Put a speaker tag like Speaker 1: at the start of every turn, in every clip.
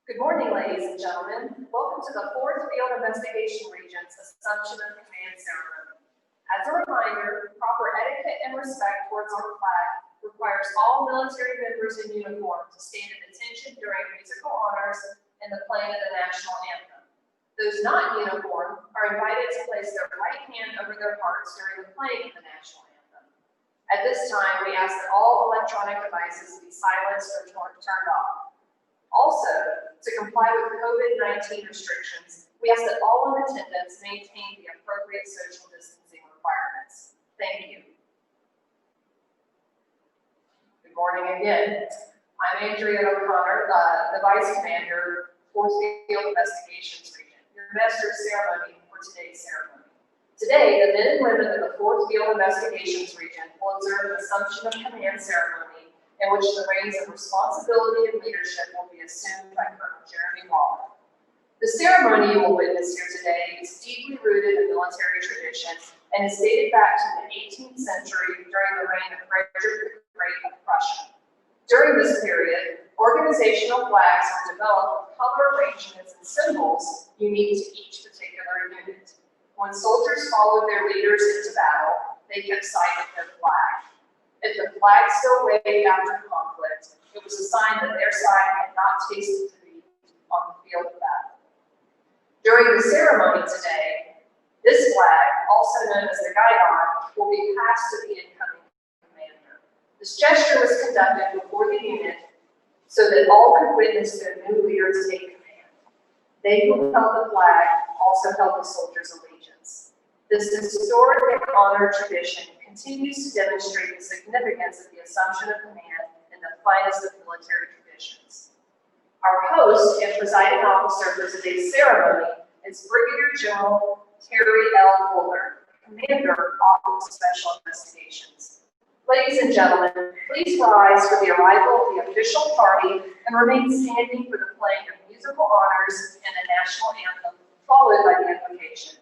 Speaker 1: Good morning, ladies and gentlemen. Welcome to the 4th Field Investigation Regent's Assumption of Command Ceremony. As a reminder, proper etiquette and respect towards our flag requires all military members in uniform to stand at attention during musical honors and the playing of the national anthem. Those not in uniform are invited to place their right hand over their hearts during the playing of the national anthem. At this time, we ask that all electronic devices be silenced or turned off. Also, to comply with COVID-19 restrictions, we ask that all in attendance maintain the appropriate social distancing requirements. Thank you. Good morning again. I'm Andrea O'Connor, the Vice Commander, 4th Field Investigations Region, your master ceremony for today's ceremony. Today, the men and women of the 4th Field Investigations Region will observe an Assumption of Command ceremony in which the reins of responsibility and leadership will be assumed by Colonel Jeremy Waller. The ceremony you will witness here today is deeply rooted in military tradition and is dated back to the 18th century during the reign of Frederick the Great of Prussia. During this period, organizational flags were developed with color arrangements and symbols unique to each particular unit. When soldiers followed their leaders into battle, they kept sight of their flag. If the flag still waved after conflict, it was a sign that their side had not tasted defeat on the field of battle. During the ceremony today, this flag, also known as the guidon, will be passed to the incoming commander. This gesture was conducted before the unit so that all could witness their new leader take command. They who held the flag also held the soldiers' allegiance. This historic and honored tradition continues to demonstrate the significance of the assumption of command in the finest of military traditions. Our host and presiding officer for today's ceremony is Brigadier General Terry L. Fuller, Commander, Office of Special Investigations. Ladies and gentlemen, please rise for the arrival of the official party and remain standing for the playing of musical honors and the national anthem, followed by the invocation.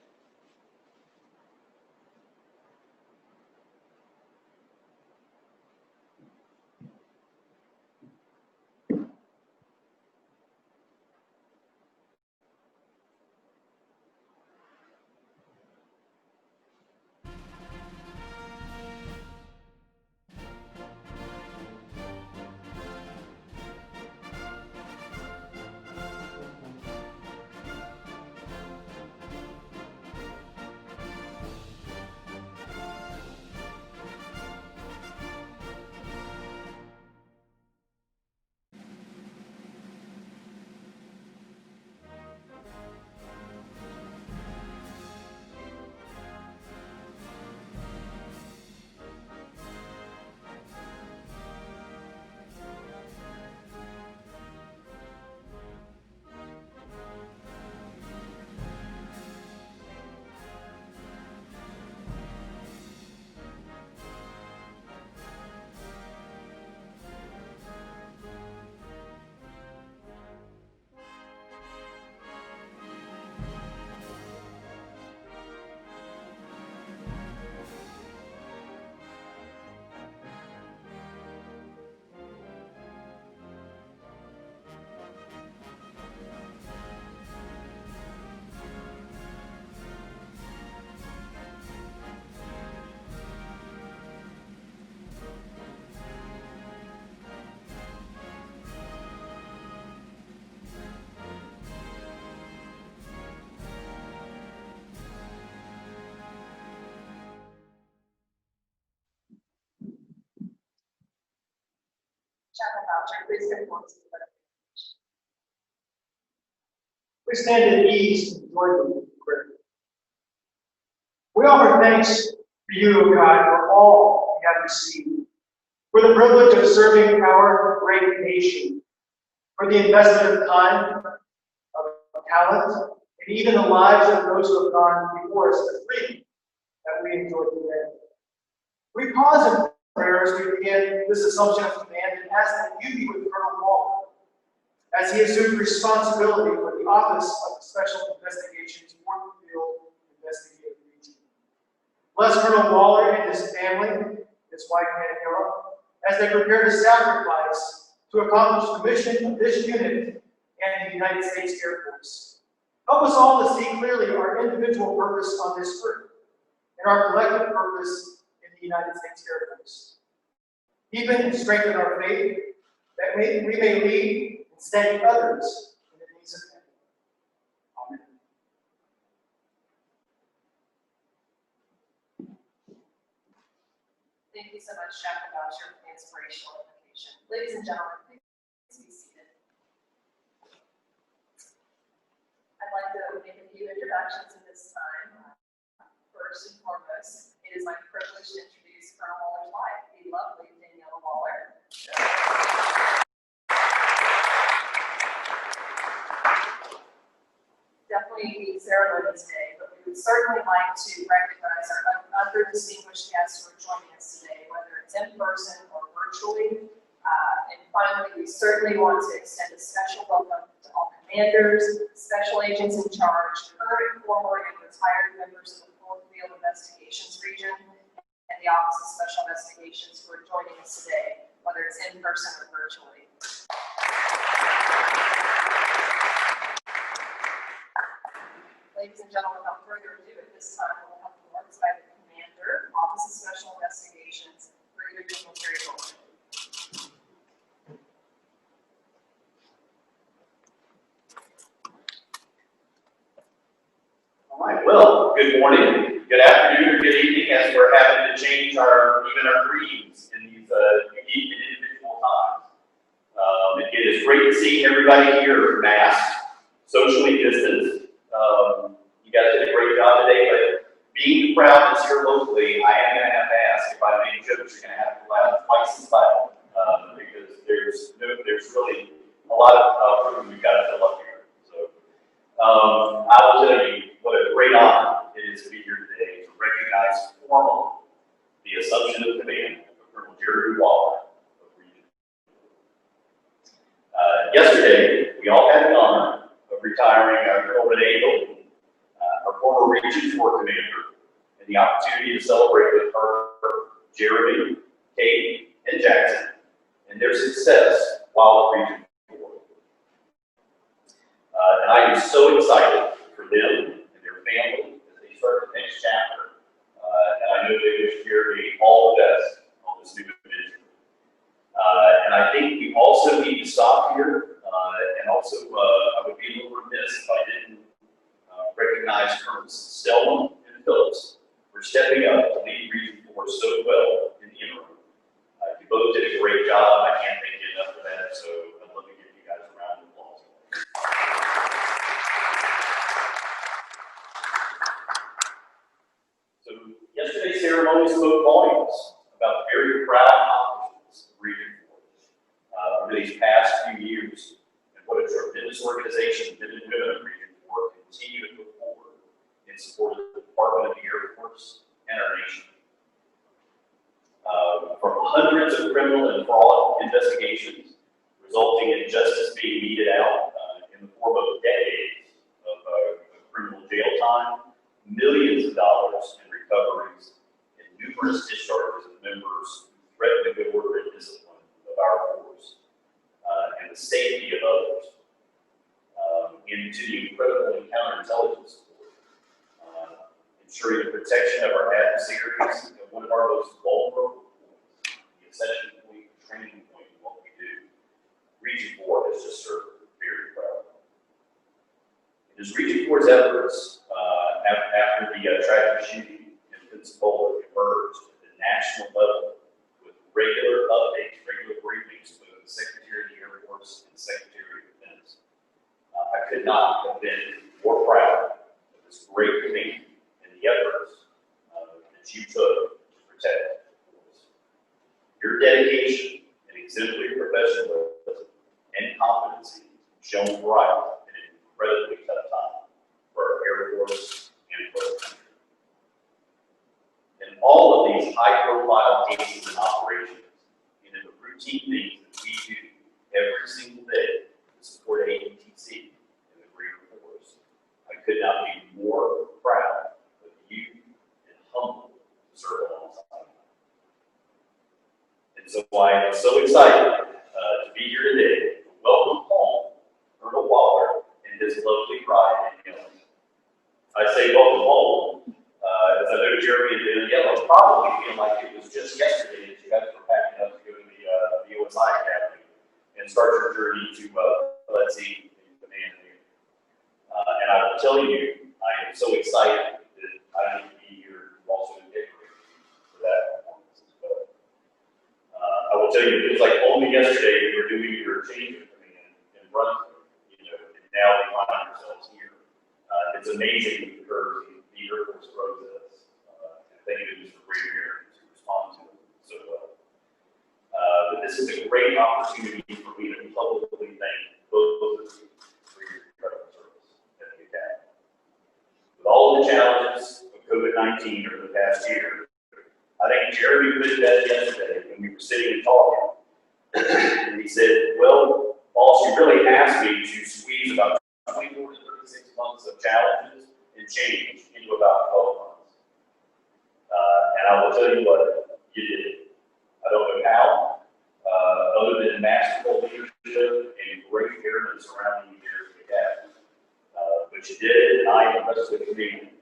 Speaker 1: Chaplain Boucher, please come forward to the podium.
Speaker 2: Please stand at ease and join me in prayer. We offer thanks to you, O God, for all we have received, for the privilege of serving our great nation, for the investment of time, of talent, and even the lives of those who have gone before us, the freedom that we enjoy today. We pause in prayer as we begin this assumption of command and ask that you be with Colonel Waller as he assumed responsibility for the Office of Special Investigations 4th Field Investigative Region. Bless Colonel Waller and his family, his wife Manuela, as they prepare to sacrifice to accomplish the mission of this unit and the United States Air Force. Help us all to see clearly our individual purpose on this earth and our collective purpose in the United States Air Force. Deepen and strengthen our faith that we may lead and steady others in the days ahead. Amen.
Speaker 1: Thank you so much, Chaplain Boucher, for the inspirational invocation. Ladies and gentlemen, please be seated. I'd like to make a few introductions at this time. First and foremost, it is my privilege to introduce Colonel Waller's wife, the lovely Daniela Waller. Definitely the ceremony today, but we would certainly like to recognize our other distinguished guests who are joining us today, whether it's in person or virtually. And finally, we certainly want to extend a special welcome to all commanders, special agents in charge, current, former, and retired members of the 4th Field Investigations Region, and the Office of Special Investigations who are joining us today, whether it's in person or virtually. Ladies and gentlemen, without further ado, at this time, we'll have the words by the Commander, Office of Special Investigations, Brigadier General Terry Goldman.
Speaker 3: All right, well, good morning, good afternoon, or good evening, as we're having to change our greetings in these unique and individual times. It is great to see everybody here masked, socially distanced. You guys did a great job today, but being the crowd that's here locally, I am going to have to ask if I make jokes, you're going to have to laugh twice as loud, because there's really a lot of room we've got to fill up here. So I will tell you what a great honor it is to be here today to recognize formally the assumption of command of Colonel Jerry Waller of Region 4. Yesterday, we all had the honor of retiring Colonel Renee Hilton, our former Region 4 commander, and the opportunity to celebrate with her, Jeremy, Kate, and Jackson, and their success while at Region 4. And I am so excited for them and their family as they start the next chapter. And I know they wish Jeremy all the best on this new adventure. And I think we also need to stop here. And also, I would be a little remiss if I didn't recognize Colonels Stellman and Phillips for stepping up to lead Region 4 so well in the interim. You both did a great job. I can't thank you enough for that. So I'd love to give you guys a round of applause. So yesterday's ceremony spoke volumes about the very proud accomplishments of Region 4 over these past few years, and what a tremendous organization men and women of Region 4 continue to put forward in support of the Department of the Air Force and our nation. From hundreds of criminal and fraud investigations resulting in justice being meted out in the form of decades of criminal jail time, millions of dollars in recoveries, and numerous discharges of members who threaten the good order and discipline of our force and the safety of others, into the incredible counterintelligence support, ensuring the protection of our adversaries and one of our most vulnerable points, the ascension point, training point in what we do. Region 4 has just served very proud. It is Region 4's efforts after the tragic shooting in Pensacola emerged at the national level with regular updates, regular briefings with the Secretary of the Air Force and Secretary of Defense. I could not have been more proud of this great command and the efforts that you took to protect the force. Your dedication and exemplary professionalism and competency shone bright in an incredibly tough time for our Air Force and for our country. In all of these high-profile cases and operations, and in the routine things that we do every single day to support AETC and the greater force, I could not be more proud of you and humbled to serve alongside you. And so I am so excited to be here today to welcome home Colonel his lovely bride in yellow. I say welcome home, as I know Jeremy had been in yellow, probably feeling like it was just yesterday that you guys were packing up to go to the OSI Academy and start your journey to Let's See the Man here. And I will tell you, I am so excited that I get to be here to also decorate for that performance as well. I will tell you, it was like only yesterday we were doing your change of command in Brunswick, you know, and now we find ourselves here. It's amazing the curve the Air Force throws at us. And thank you for Brave Air to respond to it so well. But this is a great opportunity for me to publicly thank both of you for your incredible service at the Academy. With all of the challenges of COVID-19 over the past year, I think Jeremy put it best yesterday when we were sitting and talking. And he said, well, boss, you really asked me to squeeze about 24 to 36 months of challenges and change into about 12 months. And I will tell you what, you did. I don't know how, other than masterful leadership and great airmen surrounding you here at the Academy. But you did, and I and the rest of the community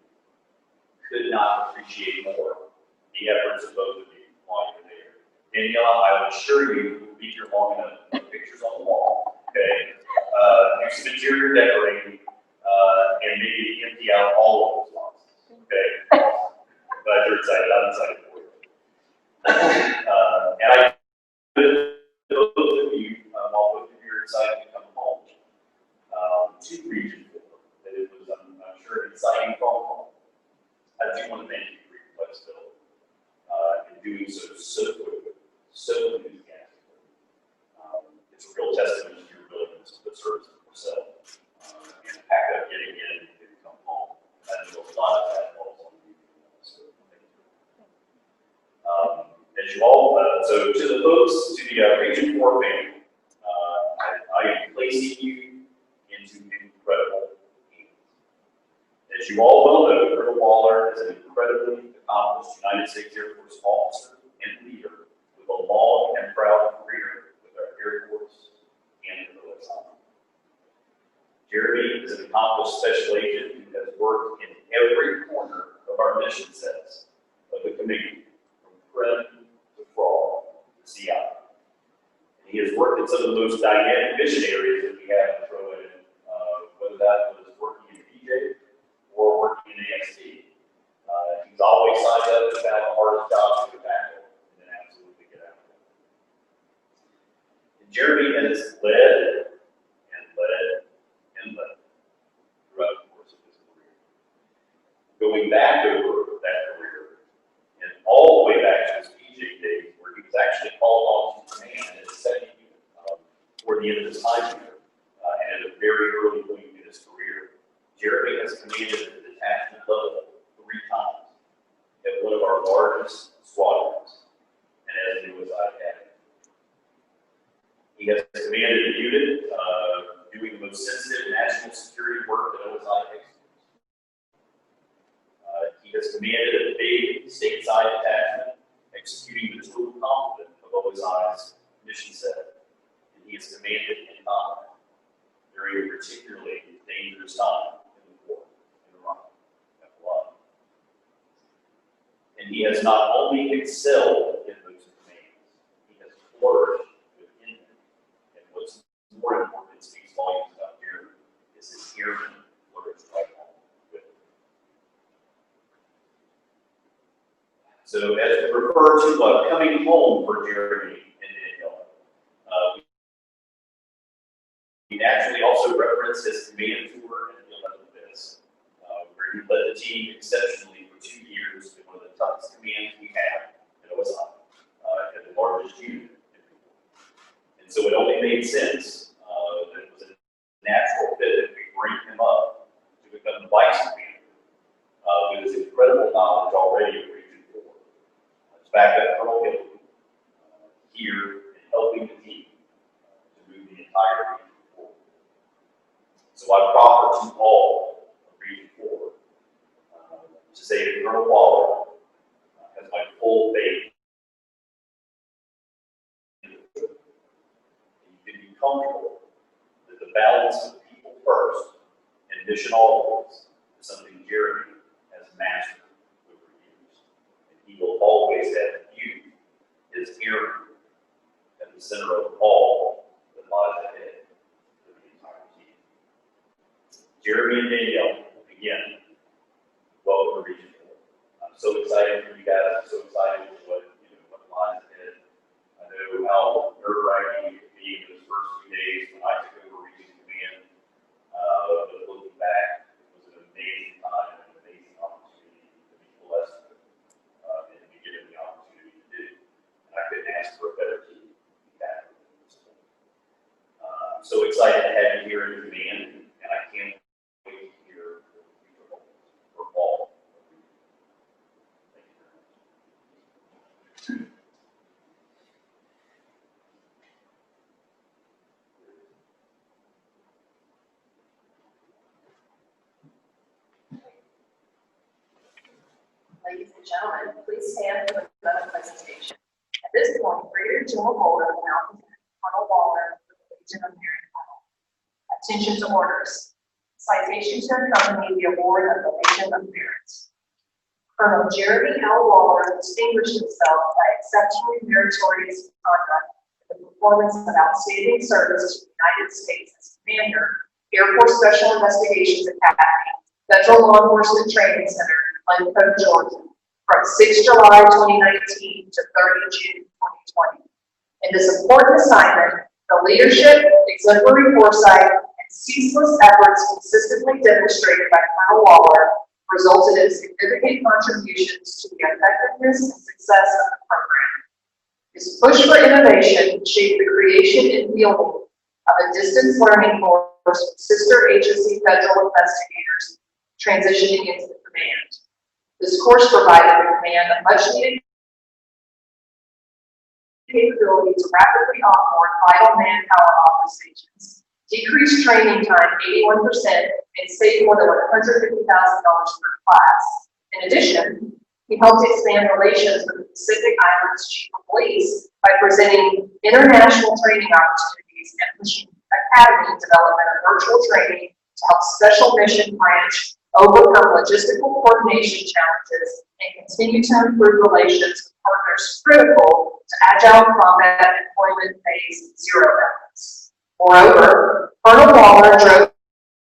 Speaker 3: could not appreciate more the efforts of both of you while you're there. Daniela, I will assure you, we'll be here long enough to put pictures on the wall, okay? Do some interior decorating, and maybe empty out all of those boxes, okay? Glad you're excited, I'm excited for you. And I, those of you, all of you are excited to come home to Region 4, that it was, I'm sure, an exciting phone call. I do want to thank you for your flexibility in doing so quickly, so enthusiastically. It's a real testament to your willingness to put service of yourself and pack up yet again and come home. I know a lot of that falls on you. So thank you. As you all, so to the folks, to the Region 4 family, I am placing you into incredible hands. As you all well know, Colonel Waller is an incredibly accomplished United States Air Force officer and leader with a long and proud career with our Air Force and the OSI. Jeremy is an accomplished special agent who has worked in every corner of our mission sets of the community, from PREM to fraud to CI. And he has worked in some of the most dynamic mission areas that we have to throw in, whether that was working in PJ or working in AST. He's always signed up to have the hardest job to get back to and then absolutely get out of it. And Jeremy has led and led and led throughout the course of his career. Going back over that career and all the way back to his PJ days, where he was actually called on to command in his second unit toward the end of his time here, and at a very early point in his career. Jeremy has commanded at the detachment level 3 times at one of our largest squadrons and as the OSI Academy. He has commanded a unit doing the most sensitive national security work that OSI executes. He has commanded a big stateside detachment executing the total complement of OSI's mission set. And he has commanded in combat during a particularly dangerous time in the war in Iraq, Afghanistan. And he has not only excelled in those commands, he has flourished within them. And what's more important, speaks volumes about Jeremy, is his airmen flourished right along with him. So as we refer to coming home for Jeremy and Daniela, we naturally also reference his command tour in the 11th Viz, where he led the team exceptionally for 2 years in one of the toughest commands we have at OSI, at the largest unit. And so it only made sense that it was a natural fit that we bring him up to become the vice commander with his incredible knowledge already of Region 4. Let's back up Colonel Hill here in helping the team to move the entire Region 4. So I proffer to all of Region 4 to say that Colonel Waller has my full faith in the future. You can be comfortable that the balance of people first And mission always is something Jeremy has mastered over years. And he will always have you, his Aaron, at the center of all that lies ahead for the entire team. Jeremy and Danielle, again, welcome to Region 4. I'm so excited for you guys. I'm so excited for what lies ahead. I know how nerve-wracking it could be in those first few days when I took over Region Command. But looking back, it was an amazing time and an amazing opportunity to be blessed and to be given the opportunity to do. And I couldn't ask for a better team than that. I'm so excited to have you here in command, and I can't wait to hear for all. Thank you very much.
Speaker 1: Ladies and gentlemen, please stand for the medal presentation. At this point, Brigadier General Boulder will now present Colonel Waller for the Legion of Merit Medal. Attention to orders. Citation to accompany the award of the Legion of Merit. Colonel Jeremy L. Waller distinguished himself by exceptionally meritorious conduct in the performance of outstanding service to the United States as Commander, Air Force Special Investigations Academy, Federal Law Enforcement Training Center, Glencoe, Georgia, from 6 July 2019 to 30 June 2020. In this important assignment, the leadership, exemplary foresight, and ceaseless efforts consistently demonstrated by Colonel Waller resulted in significant contributions to the effectiveness and success of the program. His push for innovation shaped the creation and fielding of a distance learning course with sister agency federal investigators transitioning into the command. This course provided the command a much-needed capability to rapidly onboard vital manpower operations, decrease training time 81%, and save more than $150,000 per class. In addition, he helped expand relations with the Pacific Islands Chief of Police by presenting international training opportunities and pushing academy development of virtual training to help Special Mission Branch overcome logistical coordination challenges and continue to improve relations with partners critical to agile combat deployment phase zero efforts. Moreover, Colonel Waller drove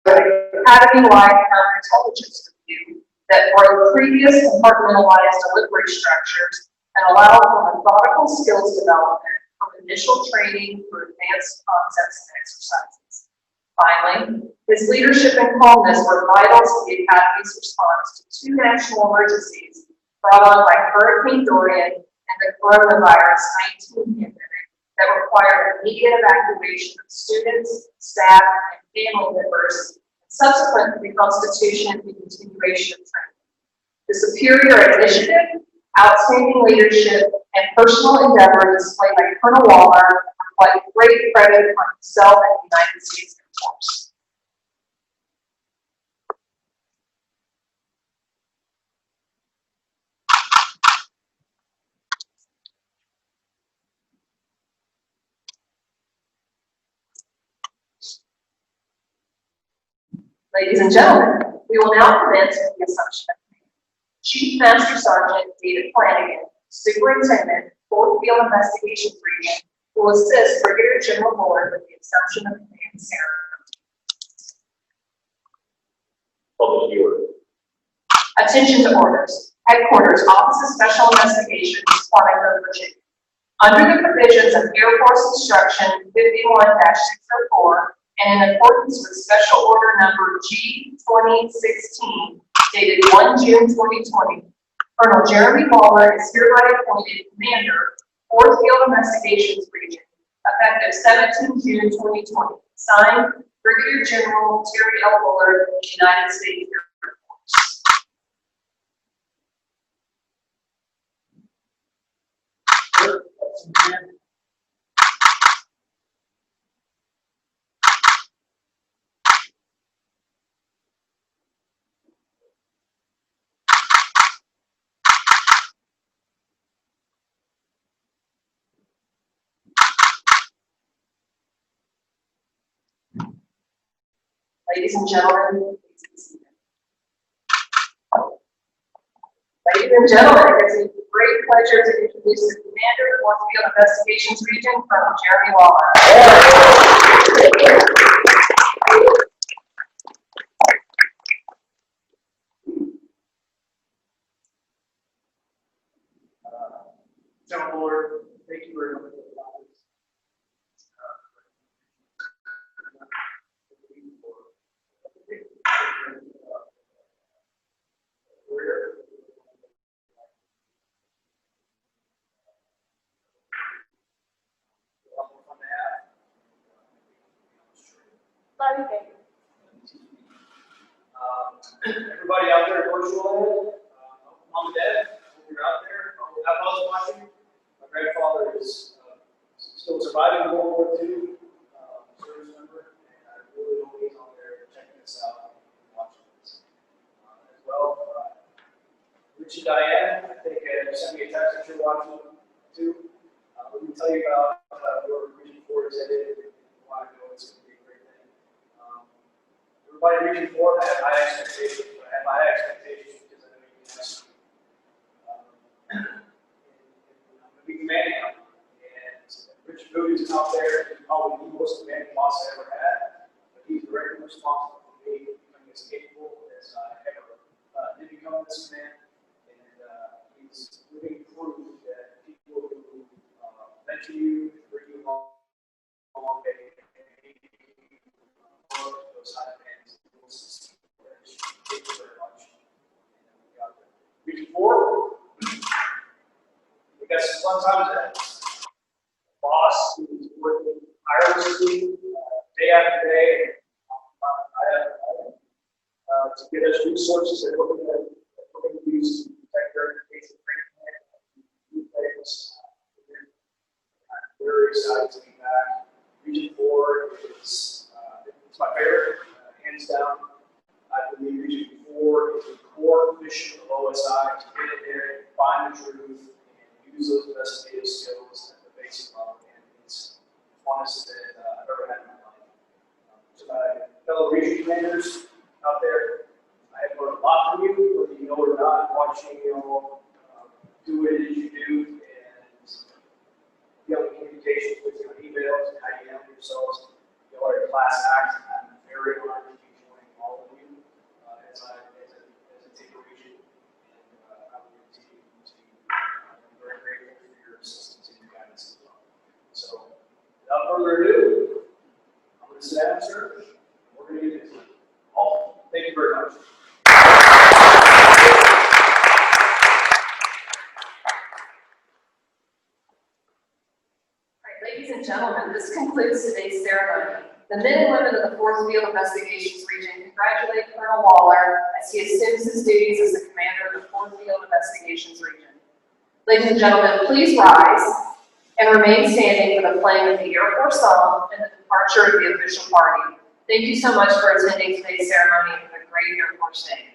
Speaker 1: an academy-wide counterintelligence review that broke previous compartmentalized delivery structures and allowed for methodical skills development from initial training through advanced concepts and exercises. Finally, his leadership and calmness were vital to the Academy's response to 2 national emergencies brought on by Hurricane Dorian and the coronavirus-19 pandemic that required immediate evacuation of students, staff, and family members, and subsequent reconstitution and continuation of training. The superior initiative, outstanding leadership, and personal endeavor displayed by Colonel Waller reflect great credit on himself and the United States Air Force. Ladies and gentlemen, we will now commence with the assumption of command. Chief Master Sergeant David Flanagan, Superintendent, 4th Field Investigations Region, will assist Brigadier General Bullard with the assumption of command ceremony.
Speaker 3: Public order.
Speaker 1: Attention to orders. Headquarters, Office of Special Investigations, Quantico, Virginia. Under the provisions of Air Force Instruction 51-604, and in accordance with Special Order Number G-2016, dated 1 June 2020, Colonel Jeremy Waller is hereby appointed Commander, 4th Field Investigations Region, effective 17 June 2020. Signed, Brigadier General Terry L. Bullard, United States Air Force. Ladies and gentlemen, please be seated. Ladies and gentlemen, it is a great pleasure to introduce the Commander of Fourth Field Investigations Region, Colonel Jeremy Waller.
Speaker 2: General Lord, thank you very much for the comments. Everybody out there virtual land, mom and dad, hope you're out there. Have those watching. My grandfather is still surviving World War II, service member, and I really hope he's on there checking this out and watching this. As well, Rich and Diane, I think you sent me a text that you're watching too. Let me tell you about your Region 4 is headed and why I know it's going to be a great thing. Everybody in Region 4 had high expectations, but I had high expectations because I know you can ask me. I'm going to be commanding him. And Richard Booty is out there, he's probably the most commanding boss I ever had, but he's directly responsible for me becoming as capable as I ever did become this command. And he's living proof that people who mentor you, bring you along they those high demands, will succeed. Thank you very much. Region 4, we got some fun times ahead. Boss who is working tirelessly day after day to get us resources that we're going to use to protect our basic training and things. I'm very excited to be back. Region 4 is it's my favorite, hands down. I believe Region 4 is the core mission of OSI to get in there, find the truth, and use those investigative skills at the basic level. And it's the funnest that I've ever had in my life. To my fellow region commanders out there, I have learned a lot from you, whether you know or not, watching you all do what it is you do, and be able to communication with you on emails and how you handle yourselves. You are a class act. I'm very honored to be joining all of you as a take region, and I will continue to be very grateful for your assistance and your guidance as well. So, without further ado, I'm going to sit down, sir. We're going to get into it. Awesome. Thank you very much.
Speaker 1: Ladies and gentlemen, this concludes today's ceremony. The men and women of the Fourth Field Investigations Region congratulate Colonel Waller as he assumes his duties as the commander of the Fourth Field Investigations Region. Ladies and gentlemen, please rise and remain standing for the playing of the Air Force song and the departure of the official party. Thank you so much for attending today's ceremony and have a great Air Force Day.